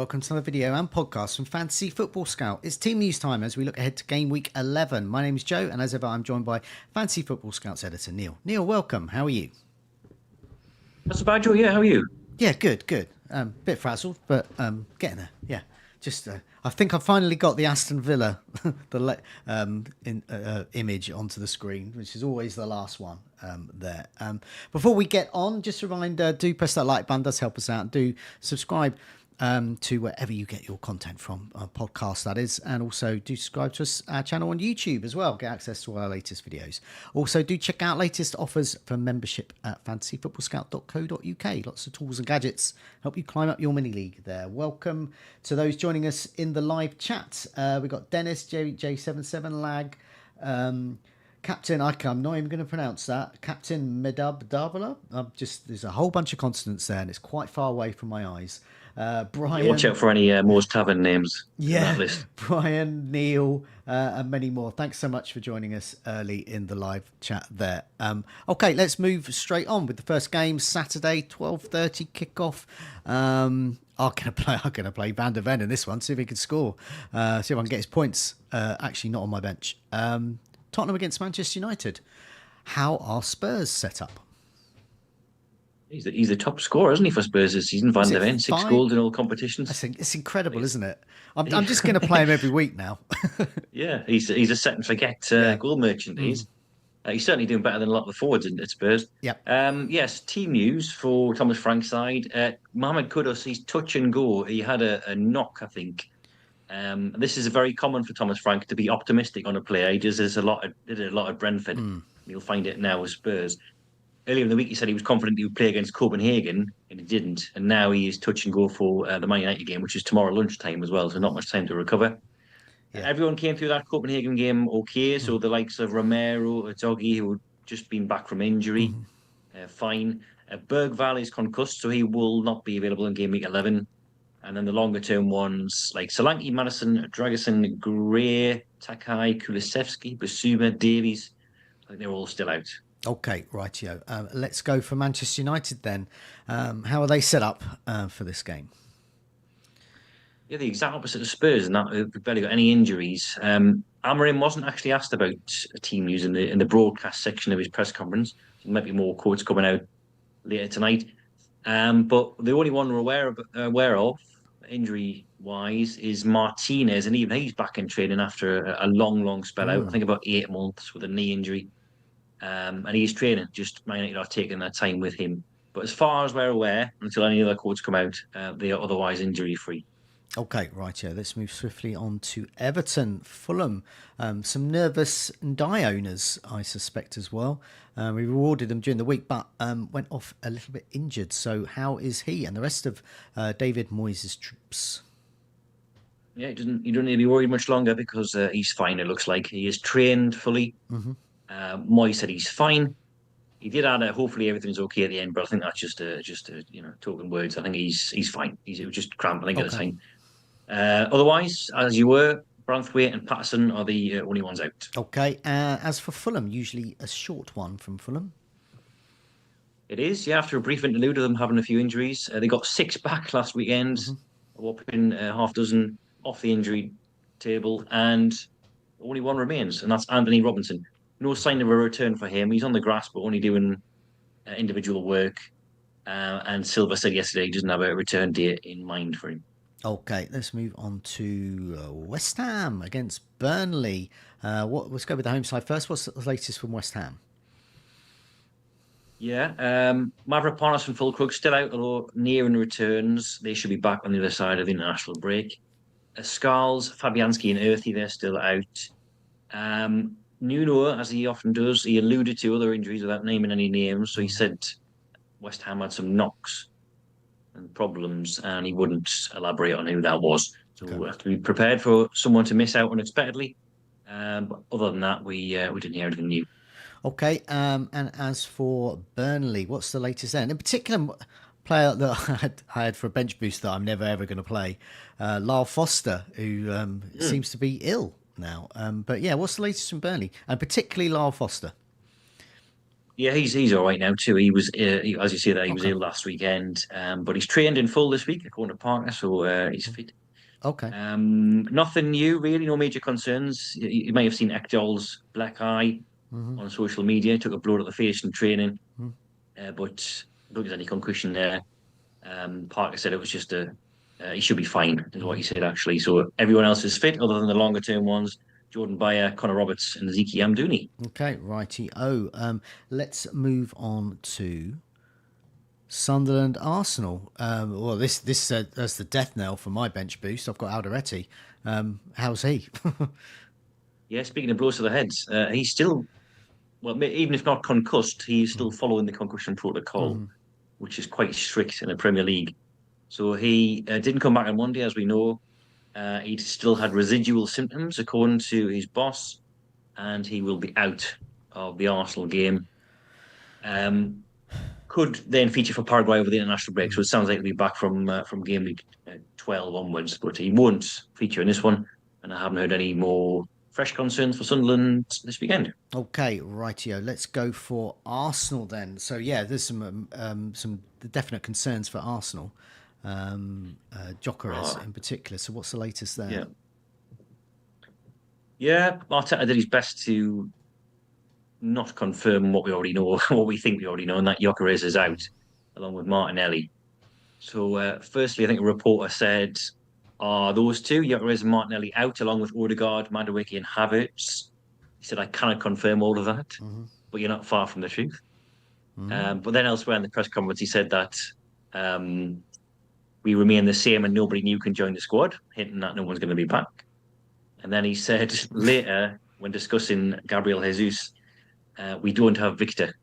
welcome to another video and podcast from Fantasy Football Scout. It's team news time as we look ahead to game week 11. My name is Joe, and as ever, I'm joined by Fantasy Football Scout's editor, Neale. Neale, welcome. How are you? That's about Joe. Yeah, how are you? Yeah, good. Bit frazzled, but getting there. Yeah, just I think I finally got the Aston Villa image onto the screen, which is always the last one there. Before we get on, just a reminder: do press that like button. Does help us out. And do subscribe to wherever you get your content from, podcast that is, and also do subscribe to our channel on YouTube as well, get access to our latest videos. Also do check out latest offers for membership at fantasyfootballscout.co.uk. Lots of tools and gadgets help you climb up your mini league there. Welcome to those joining us in the live chat. We've got Dennis, J77 Lag, Captain, I'm not even going to pronounce that. Captain Medab Darvala. There's a whole bunch of consonants there, and it's quite far away from my eyes. Brian, watch out for any Moore's Tavern names. Yeah, on that list. Brian, Neale, and many more. Thanks so much for joining us early in the live chat there. Okay, let's move straight on with the first game. Saturday, 12:30 kickoff. I'm gonna play Van der Ven in this one. See if he can score. See if I can get his points. Actually, not on my bench. Tottenham against Manchester United. How are Spurs set up? He's the top scorer, isn't he, for Spurs this season? Van der Ven, 6 goals in all competitions. It's incredible, isn't it? I'm just going to play him every week now. Yeah, he's a set and forget goal merchant. He's certainly doing better than a lot of the forwards at Spurs. Yeah. Yes, team news for Thomas Frank's side. Mohamed Kudus, he's touch and go. He had a knock, I think. This is very common for Thomas Frank to be optimistic on a player. He did a lot at Brentford. You'll find it now with Spurs. Earlier in the week, he said he was confident he would play against Copenhagen, and he didn't. And now he is touch and go for the Man United game, which is tomorrow lunchtime as well, so not much time to recover. Yeah. Everyone came through that Copenhagen game okay, so the likes of Romero, Doggy, who had just been back from injury, fine. Bergvall is concussed, so he will not be available in game week 11. And then the longer-term ones like Solanke, Madison, Dragusin, Gray, Takai, Kulusevski, Basuma, Davies, I think they're all still out. Okay, rightio. Let's go for Manchester United then. How are they set up for this game? Yeah, the exact opposite of Spurs, and that we've barely got any injuries. Amorim wasn't actually asked about team news in the broadcast section of his press conference. There might be more quotes coming out later tonight. But the only one we're aware of, injury-wise, is Martinez, and even he's back in training after a long spell out. I think about 8 months with a knee injury. And he's training, just Man United are taking their time with him. But as far as we're aware, until any other quotes come out, they are otherwise injury-free. Okay, right, yeah. Let's move swiftly on to Everton, Fulham. Some nervous Ndai owners, I suspect, as well. We rewarded them during the week, but went off a little bit injured. So how is he and the rest of David Moyes' troops? Yeah, you don't need to be worried much longer because he's fine, it looks like. He is trained fully. Moyes said he's fine. He did add hopefully everything's okay at the end, but I think that's just token words. I think he's fine. He was just cramped, I think, at the time. Otherwise, as you were, Branthwaite and Patterson are the only ones out. Okay. As for Fulham, usually a short one from Fulham. It is, yeah. After a brief interlude of them having a few injuries, they got 6 back last weekend, a whopping half dozen off the injury table, and only one remains, and that's Anthony Robinson. No sign of a return for him. He's on the grass, but only doing individual work. And Silva said yesterday he doesn't have a return date in mind for him. Okay, let's move on to West Ham against Burnley. Let's go with the home side first. What's the latest from West Ham? Yeah, Mavropanos and Fulkrug still out, although nearing returns. They should be back on the other side of the international break. Scarles, Fabianski and Earthy, they're still out. Nuno, as he often does, he alluded to other injuries without naming any names. So he said West Ham had some knocks and problems, and he wouldn't elaborate on who that was. So we have to be prepared for someone to miss out unexpectedly. But other than that, we didn't hear anything new. Okay, and as for Burnley, what's the latest there? And in particular, player that I had for a bench boost that I'm never ever going to play, Lyle Foster, who seems to be ill now. But yeah, what's the latest from Burnley? And particularly Lyle Foster. Yeah, he's all right now too. He was, as you say, that he was Okay. ill last weekend, but he's trained in full this week according to Parker, so he's fit. Okay. Nothing new really, no major concerns. You may have seen Ekdal's black eye on social media. He took a blow to the face in training, but I don't think there's any concussion there. Parker said it was just he should be fine, is what he said actually. So everyone else is fit, other than the longer term ones: Jordan Bayer, Connor Roberts, and Zeki Amdouni. Okay, righty. Let's move on to Sunderland Arsenal. Well, this that's the death knell for my bench boost. I've got Alderete. How's he? Yeah, speaking of blows to the heads, he's still well, even if not concussed, he's still following the concussion protocol, which is quite strict in the Premier League. So he didn't come back on Monday, as we know. He still had residual symptoms, according to his boss, and he will be out of the Arsenal game. Could then feature for Paraguay over the international break. So it sounds like he'll be back from game week 12 onwards, but he won't feature in this one. And I haven't heard any more fresh concerns for Sunderland this weekend. Okay, rightio. Let's go for Arsenal then. So there's some definite concerns for Arsenal, GYOKERES in particular. So what's the latest there? Yeah, Arteta did his best to not confirm what we already know, what we think we already know, and that GYOKERES is out, along with Martinelli. So, firstly, I think a reporter said, are those two, GYOKERES and Martinelli, out along with Odegaard, Madueke, and Havertz? He said, I cannot confirm all of that, but you're not far from the truth. But then elsewhere in the press conference, he said that we remain the same and nobody new can join the squad, hinting that no one's going to be back. And then he said later, when discussing Gabriel Jesus, we don't have Victor.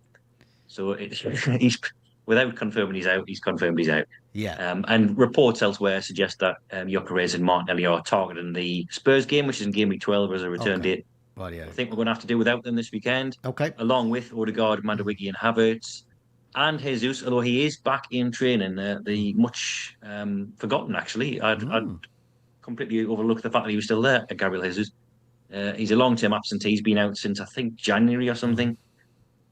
So he's without confirming he's out, he's confirmed he's out. Yeah. And reports elsewhere suggest that GYOKERES and Martinelli are targeting the Spurs game, which is in game week 12 as a return date. Rightio. I think we're going to have to do without them this weekend. Okay. Along with Odegaard, Madueke, and Havertz. And Jesus, although he is back in training, the much forgotten, actually. I'd completely overlooked the fact that he was still there, Gabriel Jesus. He's a long-term absentee. He's been out since, I think, January or something.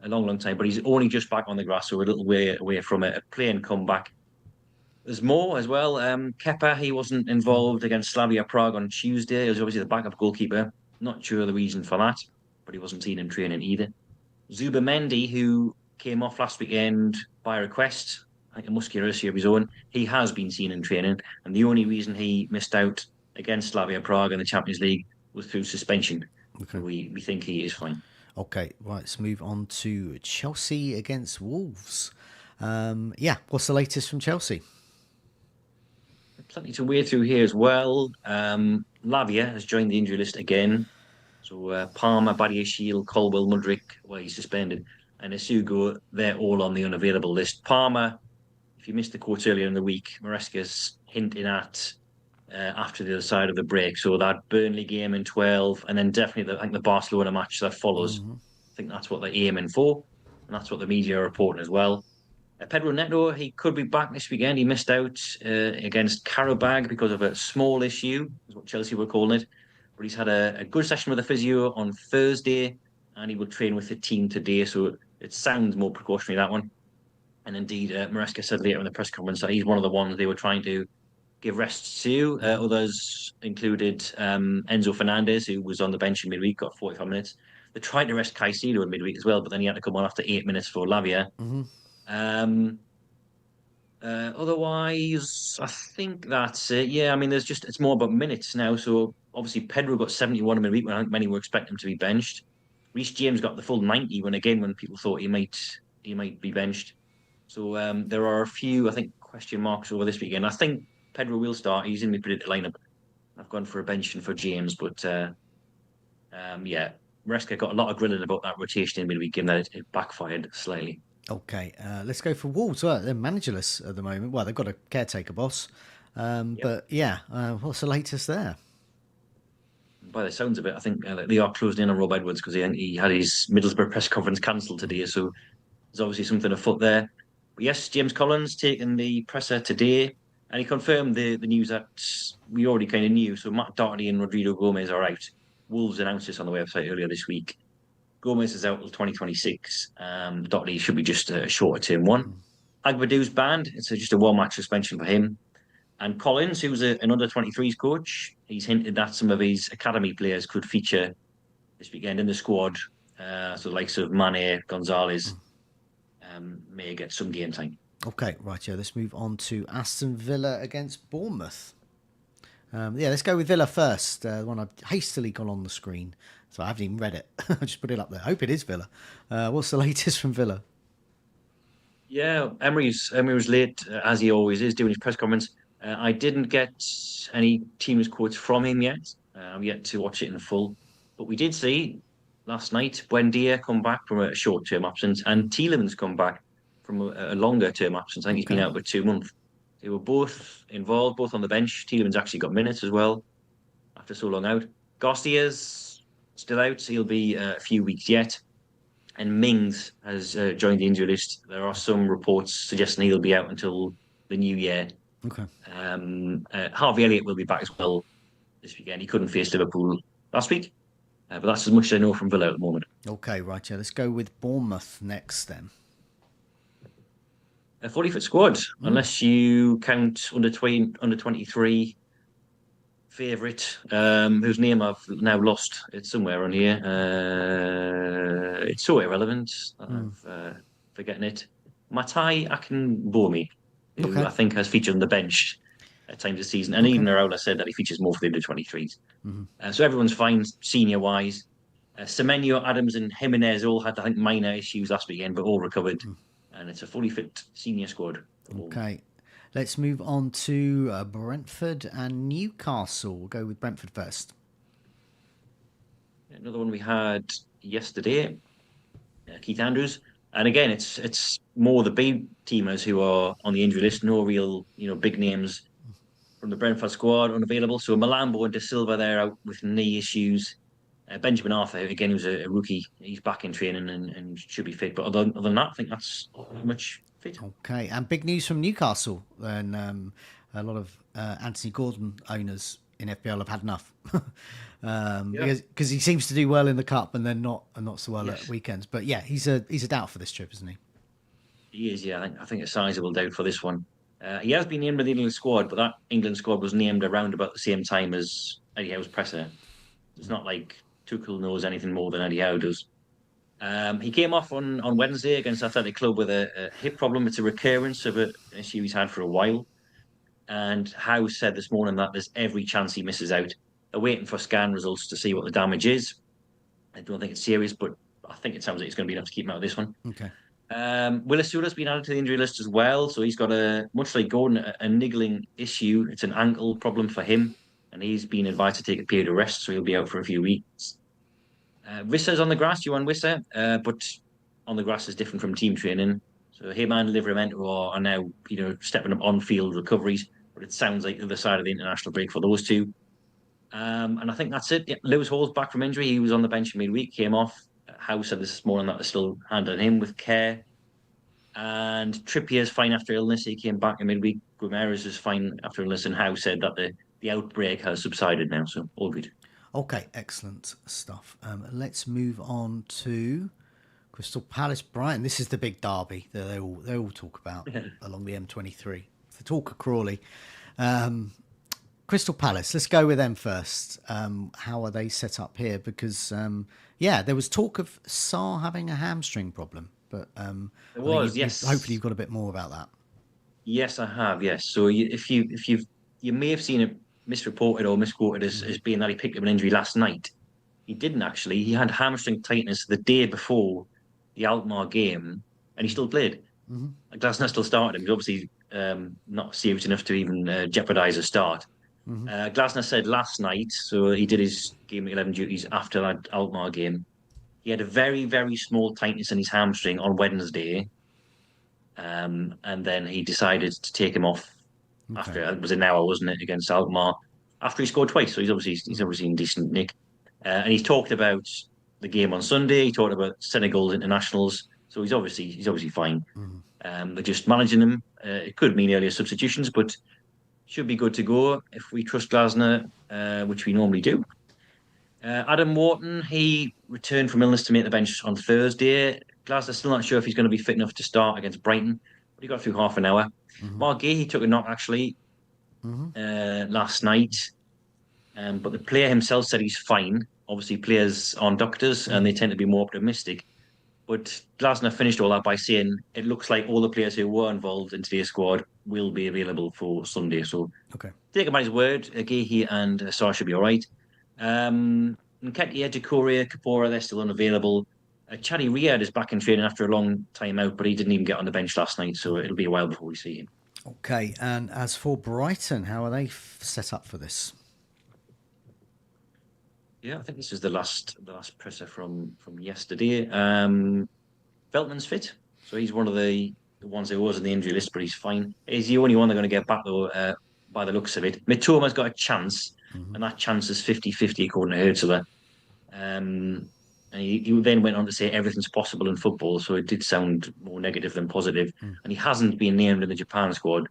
A long, long time. But he's only just back on the grass, so a little way away from a playing comeback. There's more as well. Kepa, he wasn't involved against Slavia Prague on Tuesday. He was obviously the backup goalkeeper. Not sure the reason for that, but he wasn't seen in training either. Zubimendi, who came off last weekend by request, I think a muscular issue of his own, he has been seen in training. And the only reason he missed out against Slavia Prague in the Champions League was through suspension. Okay. We think he is fine. Okay, right, let's move on to Chelsea against Wolves. What's the latest from Chelsea? Plenty to wade through here as well. Lavia has joined the injury list again. So Palmer, Badiashile, Colwell, Mudryk, well, he's suspended, and Isugo, they're all on the unavailable list. Palmer, if you missed the quotes earlier in the week, Maresca's hinting at after the other side of the break. So that Burnley game in 12, and then definitely I think the Barcelona match that follows. I think that's what they're aiming for, and that's what the media are reporting as well. Pedro Neto, he could be back this weekend. He missed out against Karabag because of a small issue, is what Chelsea were calling it. But he's had a good session with the physio on Thursday, and he will train with the team today. So it sounds more precautionary, that one. And indeed, Maresca said later in the press conference that he's one of the ones they were trying to give rest to. Others included Enzo Fernandez, who was on the bench in midweek, got 45 minutes. They tried to rest Caicedo in midweek as well, but then he had to come on after 8 minutes for Lavia. Otherwise, I think that's it. Yeah, I mean, it's more about minutes now. So obviously, Pedro got 71 in midweek when I think many were expecting him to be benched. Reece James got the full 90 when people thought he might be benched. So there are a few, I think, question marks over this weekend. I think Pedro will start. He's in my predicted lineup. I've gone for a benching for James, but Maresca got a lot of grilling about that rotation in midweek, given that it backfired slightly. Okay, let's go for Wolves. Well, they're managerless at the moment. Well, they've got a caretaker boss. But what's the latest there? By the sounds of it, I think they are closing in on Rob Edwards because he had his Middlesbrough press conference cancelled today. So there's obviously something afoot there. But yes, James Collins taking the presser today, and he confirmed the news that we already kind of knew. So Matt Doherty and Rodrigo Gomez are out. Wolves announced this on the website earlier this week. Gomez is out till 2026. Dotley should be just a shorter term one. Agbadou's banned. It's just a one-match suspension for him. And Collins, who's an under-23s coach, he's hinted that some of his academy players could feature this weekend in the squad. So the likes of Mane, Gonzalez may get some game time. Okay, right, yeah, let's move on to Aston Villa against Bournemouth. Let's go with Villa first. The one I've hastily gone on the screen, so I haven't even read it. I just put it up there. I hope it is Villa. What's the latest from Villa? Yeah, Emery's late, as he always is, doing his press conference. I didn't get any team's quotes from him yet. I'm yet to watch it in full. But we did see last night Buendia come back from a short-term absence and Tielemans come back from a longer-term absence. I think he's been out for 2 months. They were both involved, both on the bench. Tielemans actually got minutes as well after so long out. Garcia's still out, so he'll be a few weeks yet. And Mings has joined the injury list. There are some reports suggesting he'll be out until the new year. Okay. Harvey Elliott will be back as well this weekend. He couldn't face Liverpool last week, but that's as much as I know from Villa at the moment. Okay, right, yeah. Let's go with Bournemouth next then. A 40-foot squad, unless you count under 23 favourite, whose name I've now lost. It's somewhere on here. It's so irrelevant. I'm forgetting it. Matai Akinbomi, who I think has featured on the bench at times this season. And even Raola said that he features more for the under 23s. So everyone's fine senior-wise. Semenyo, Adams and Jimenez all had, I think, minor issues last weekend, but all recovered. And it's a fully fit senior squad. Okay. Let's move on to Brentford and Newcastle. We'll go with Brentford first. Another one we had yesterday, Keith Andrews. And again, it's more the big teamers who are on the injury list. No real, big names from the Brentford squad unavailable. So Malambo and De Silva there out with knee issues. Benjamin Arthur, again, who's a rookie. He's back in training and should be fit. But other than that, I think that's pretty much fit. Okay, and big news from Newcastle. Then a lot of Anthony Gordon owners in FPL have had enough. Because he seems to do well in the cup and then not so well at weekends. But yeah, he's a doubt for this trip, isn't he? He is, yeah. I think a sizable doubt for this one. He has been named by the England squad, but that England squad was named around about the same time as Eddie Howe's presser. It's not like Tuchel knows anything more than Eddie Howe does. He came off on Wednesday against Athletic Club with a hip problem. It's a recurrence of an issue he's had for a while. And Howe said this morning that there's every chance he misses out. They're waiting for scan results to see what the damage is. I don't think it's serious, but I think it sounds like it's going to be enough to keep him out of this one. Okay. Willis Sula's been added to the injury list as well. So he's got much like Gordon, a niggling issue. It's an ankle problem for him. And he's been advised to take a period of rest, so he'll be out for a few weeks. Vissa's on the grass, Johan Wissa, but on the grass is different from team training. So him and Livramento are now, stepping up on-field recoveries, but it sounds like the other side of the international break for those two. And I think that's it. Yeah, Lewis Hall's back from injury. He was on the bench midweek, came off. Howe said this morning that they're still handling him with care. And Trippier's fine after illness. He came back in midweek. Guimaraes is fine after illness, and Howe said that the outbreak has subsided now, so all good. Okay, excellent stuff. Let's move on to Crystal Palace Brighton. This is the big derby that they all talk about along the M23. It's the talk of Crawley. Crystal Palace, let's go with them first. How are they set up here? Because, there was talk of SARR having a hamstring problem. But there was, yes. Hopefully you've got a bit more about that. Yes, I have, yes. So if you may have seen it misreported or misquoted as being that he picked up an injury last night. He didn't actually. He had hamstring tightness the day before the Alkmaar game, and he still played. Glasner still started him. He's obviously not serious enough to even jeopardise a start. Glasner said last night, so he did his Game 11 duties after that Alkmaar game. He had a very, very small tightness in his hamstring on Wednesday, and then he decided to take him off. After it was an hour, wasn't it, against Alkmaar? After he scored twice, so he's obviously in decent nick. And he's talked about the game on Sunday. He talked about Senegal's internationals, so he's obviously fine. They're just managing him. It could mean earlier substitutions, but should be good to go if we trust Glasner, which we normally do. Adam Wharton, he returned from illness to make the bench on Thursday. Glasner still not sure if he's going to be fit enough to start against Brighton, but he got through half an hour. Mm-hmm. Mark Gay, he took a knock actually Mm-hmm. last night, but the player himself said he's fine. Obviously, players aren't doctors and they tend to be more optimistic. But Glasner finished all that by saying it looks like all the players who were involved in today's squad will be available for Sunday. So Okay. take him by his word. Gehi and SARR should be all right. Nketiah, Decoria, Kapora, they're still unavailable. Chaddy Riyad is back in training after a long time out, but he didn't even get on the bench last night, so it'll be a while before we see him. Okay, and as for Brighton, how are they set up for this? Yeah, I think this is the last presser from yesterday. Veltman's fit, so he's one of the ones who was in the injury list, but he's fine. He's the only one they're going to get back though, by the looks of it. Mitoma's got a chance, and that chance is 50-50 according to Hertzler. And he then went on to say everything's possible in football, so it did sound more negative than positive. And he hasn't been named in the Japan squad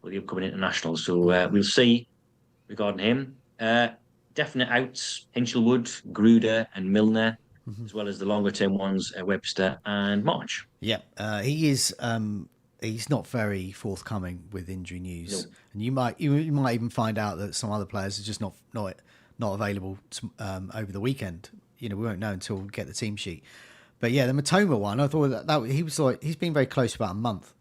for the upcoming international, so we'll see regarding him. Definite outs: Hinchelwood, Gruder, and Milner, as well as the longer term ones, Webster and March. Yeah, he is. He's not very forthcoming with injury news, No. and you might even find out that some other players are just not available over the weekend. We won't know until we get the team sheet. But yeah, the Matoma one, I thought that he was like, he's been very close for about a month.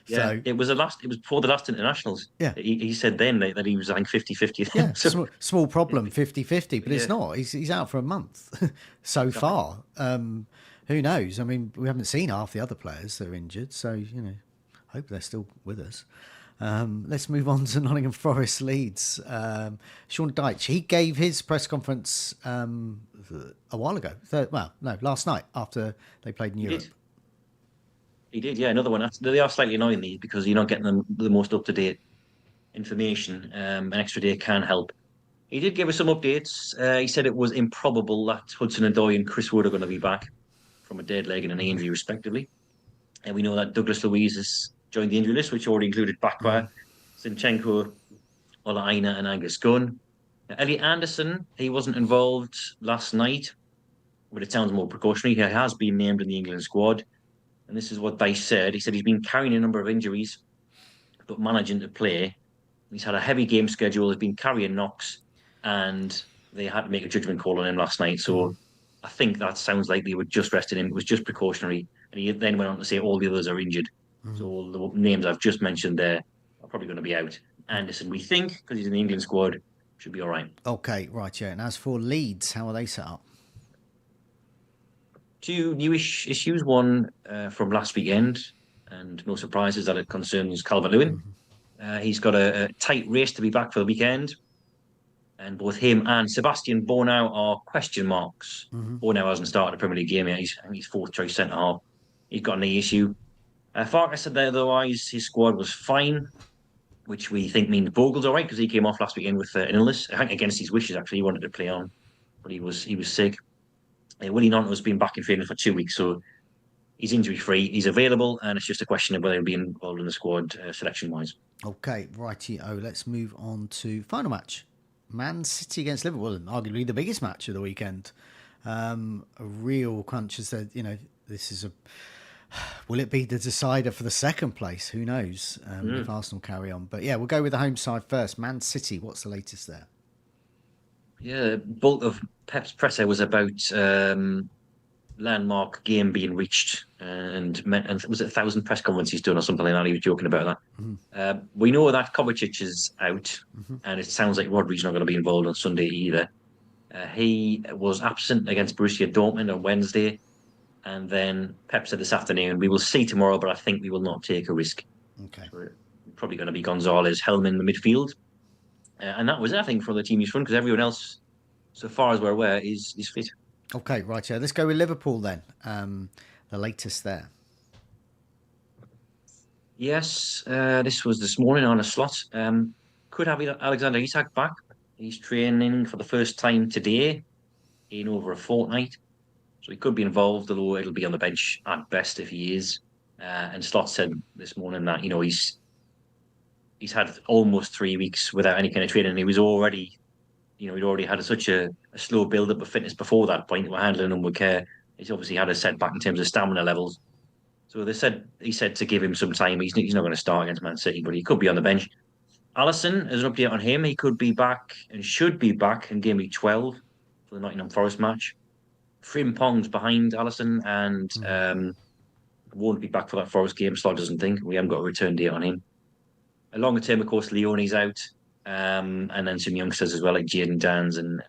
Yeah, So it was before the last internationals. Yeah. He said then that he was, I think, 50-50. yeah, So, small problem, 50-50, but it's Yeah. not. He's out for a month so far. Who knows? I mean, we haven't seen half the other players that are injured, so hope they're still with us. Let's move on to Nottingham Forest Leeds. Sean Dyche, he gave his press conference a while ago. Last night after they played in Europe. He did, yeah. Another one. They are slightly annoying these because you're not getting the most up to date information. An extra day can help. He did give us some updates. He said it was improbable that Hudson-Odoi and Chris Wood are going to be back from a dead leg and a knee injury, respectively. And we know that Douglas Luiz has joined the injury list, which already included Bakwa, Zinchenko, Ola Aina, and Angus Gunn. Elliot Anderson, he wasn't involved last night, but it sounds more precautionary. He has been named in the England squad. And this is what Dice said. He said he's been carrying a number of injuries, but managing to play. He's had a heavy game schedule. He's been carrying knocks, and they had to make a judgment call on him last night. So I think that sounds like they were just resting him. It was just precautionary. And he then went on to say all the others are injured. So all the names I've just mentioned there are probably going to be out. Anderson, we think, because he's in the England squad, should be all right. Okay, right, yeah. And as for Leeds, how are they set up? Two newish issues. One from last weekend, and no surprises that it concerns Calvert-Lewin. He's got a tight race to be back for the weekend, and both him and Sebastian Bornau are question marks. Bornau hasn't started a Premier League game yet. He's fourth choice centre half. He's got a knee issue. Farkas said that otherwise his squad was fine, which we think means Bogle's all right because he came off last weekend with an illness. I think against his wishes, actually. He wanted to play on, but he was sick. Willie Nonto's been back in training for 2 weeks, so he's injury-free. He's available, and it's just a question of whether he'll be involved in the squad selection-wise. Okay, righty-o. Let's move on to final match. Man City against Liverpool, and arguably the biggest match of the weekend. A real crunch. As said, this is a... Will it be the decider for the second place? Who knows if Arsenal carry on. But yeah, we'll go with the home side first. Man City, what's the latest there? Yeah, bulk of Pep's presser was about landmark game being reached, and was it 1,000 press conferences he's done or something like that? He was joking about that. We know that Kovacic is out, and it sounds like Rodri's not going to be involved on Sunday either. He was absent against Borussia Dortmund on Wednesday, and then Pep said this afternoon, we will see tomorrow, but I think we will not take a risk. Okay. So probably going to be Gonzalez, Hellman in the midfield. And that was it, I think, for the team he's front, because everyone else, so far as we're aware, is fit. Okay, right. Yeah, let's go with Liverpool then. The latest there. Yes, this was this morning on a slot. Could have Alexander ISAK back. He's training for the first time today in over a fortnight. So he could be involved, although it'll be on the bench at best if he is. And Slot said this morning that, he's had almost 3 weeks without any kind of training. He was already he'd already had such a slow build up of fitness before that point. We're handling him with care. He's obviously had a setback in terms of stamina levels. So he said to give him some time. He's not going to start against Man City, but he could be on the bench. Alisson, as an update on him, he could be back and should be back in game week 12 for the Nottingham Forest match. Frimpong's behind Alisson and won't be back for that Forest game. Slot doesn't think. We haven't got a return date on him. A longer term, of course, Leone's out. And then some youngsters as well, like Jadon Dans and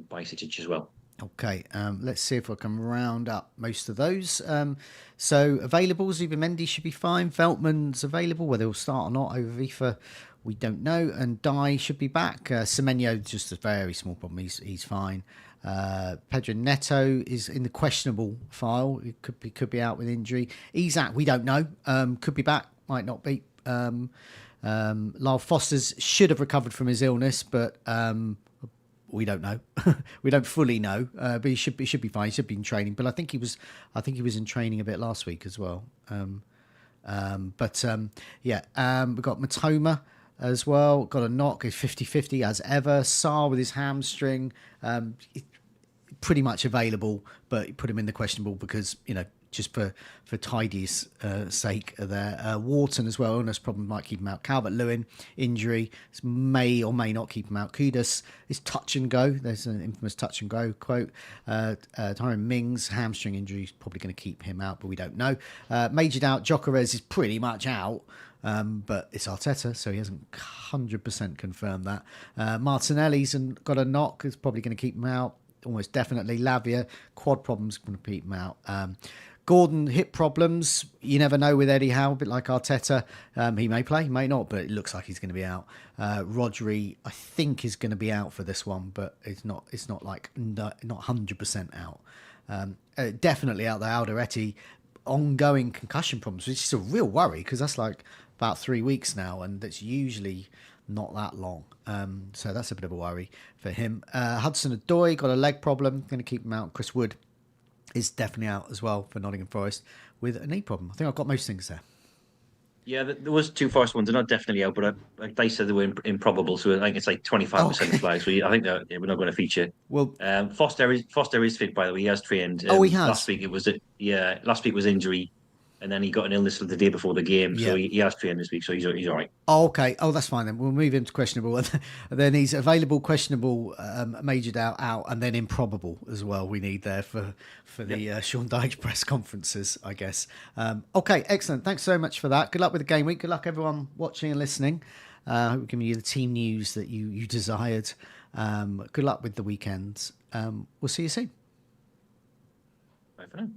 Bajcetic as well. Okay, let's see if I can round up most of those. So available, Zubimendi should be fine. Veltman's available, whether he'll start or not over FIFA, we don't know. And Dye should be back. Semenyo, just a very small problem. He's fine. Pedro Neto is in the questionable file. He could be out with injury. ISAK, we don't know. Could be back, might not be. Lyle Foster's should have recovered from his illness, but we don't know. We don't fully know, but he should be fine. He should be in training. But I think he was in training a bit last week as well. We've got Matoma as well. Got a knock. He's 50-50 as ever. SARR with his hamstring, pretty much available, but put him in the questionable because just for tidy's sake there. Wharton as well, illness problem might keep him out. Calvert-Lewin, injury, may or may not keep him out. Kudus is touch and go. There's an infamous touch and go quote. Tyrone Mings, hamstring injury is probably going to keep him out, but we don't know. Major doubt, GYOKERES is pretty much out. But it's Arteta, so he hasn't 100% confirmed that. Martinelli's got a knock, is probably going to keep him out. Almost definitely. Lavia, quad problems, going to keep him out. Gordon, hip problems. You never know with Eddie Howe, a bit like Arteta. He may play, he may not, but it looks like he's going to be out. Rodri, I think, is going to be out for this one, but it's not 100% out. Definitely out there. Alderete, ongoing concussion problems, which is a real worry because that's like about 3 weeks now, and that's usually not that long. So that's a bit of a worry for him. Hudson-Odoi got a leg problem, going to keep him out. Chris Wood is definitely out as well for Nottingham Forest with a knee problem. I think I've got most things there. Yeah, there was 2 Forest ones. They're not definitely out, but they said they were improbable. So I think it's like 25% of flags. So I think that we're not going to feature. Well, Foster is fit, by the way. He has trained. He has. Last week was injury, and then he got an illness the day before the game. So he has trained this week, so he's all right. Oh, okay. Oh, that's fine then. We'll move him to questionable. And then he's available, questionable, major doubt, out, and then improbable as well. We need there for the Sean Dyche press conferences, I guess. Okay, excellent. Thanks so much for that. Good luck with the game week. Good luck everyone watching and listening. I hope we're giving you the team news that you desired. Good luck with the weekends. We'll see you soon. Bye for now.